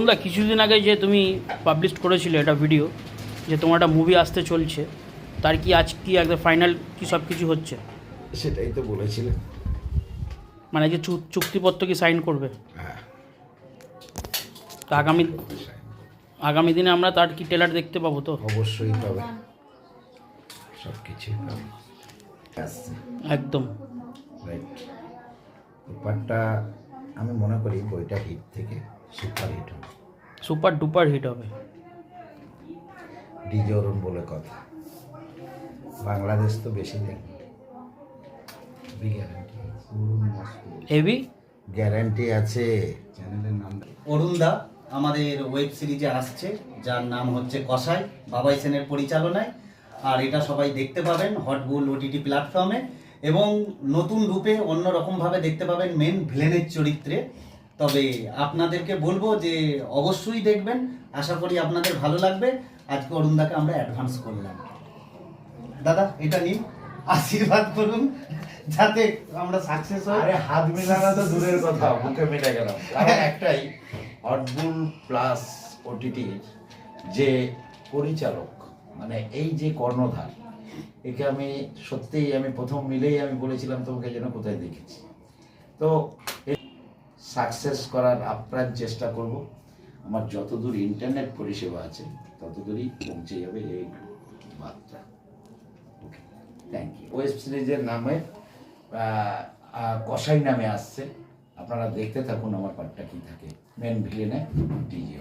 তোমরা কিছুদিন আগে যে তুমি পাবলিশ করেছিলে একটা ভিডিও যে তোমার একটা মুভি আসতে চলছে, তার কি আজ কি একদম ফাইনাল কি সব কিছু হচ্ছে? সেটাই তো বলেছিলেন। মানে যে চুক্তিপত্র কি সাইন করবে? হ্যাঁ, তা আগামী দিনে আমরা তার কি ট্রেলার দেখতে পাবো তো? অবশ্যই পাবে, সব কিছুই পাবে। একদম রাইট। ব্যাপারটা আমি মনে করি বইটা হিট থেকে সুপার হিট হবে, সুপার ডুপার হিট হবে। ডিজে অরুণ বলে কথা, বাংলাদেশ তো বেশি দেখবে, গ্যারান্টি, হেভি গ্যারান্টি আছে। চ্যানেলের নাম অরুণদা আমাদের ওয়েব সিরিজে আসছে, যার নাম হচ্ছে কসাই, বাবাই সেনের পরিচালনায়। আর এটা সবাই দেখতে পাবেন হটবুল ওটিটি প্ল্যাটফর্মে, এবং নতুন রূপে অন্যরকমভাবে দেখতে পাবেন মেন ভিলেনের চরিত্রে। তবে আপনাদেরকে বলবো যে অবশ্যই দেখবেন, আশা করি আপনাদের ভালো লাগবে। আজকে অরুণদাকে আমরা অ্যাডভান্স করলাম। দাদা এটা নিন, আশীর্বাদ করুন যাতে আমরা সাকসেস হই। আরে হাত মেলানো তো দূরের কথা, বুকে মিলে গেলাম। কারণ একটাই, হটবুল প্লাস ওটিটির যে পরিচালক, মানে এই যে কর্ণধার, একে আমি সত্যিই, আমি প্রথম মিলেই আমি বলেছিলাম তোমাকে যেন কোথায় দেখেছি। তো সাকসেস করার আপ্রাণ চেষ্টা করব। আমার যতদূর ইন্টারনেট পরিষেবা আছে ততদূরই পৌঁছে যাবে এই বার্তা। ওকে, থ্যাংক ইউ। ওয়েব সিরিজের নামে কসাই নামে আসছে, আপনারা দেখতে থাকুন আমার পার্টটা কি থাকে। মেন ভিলেনে ডিজে।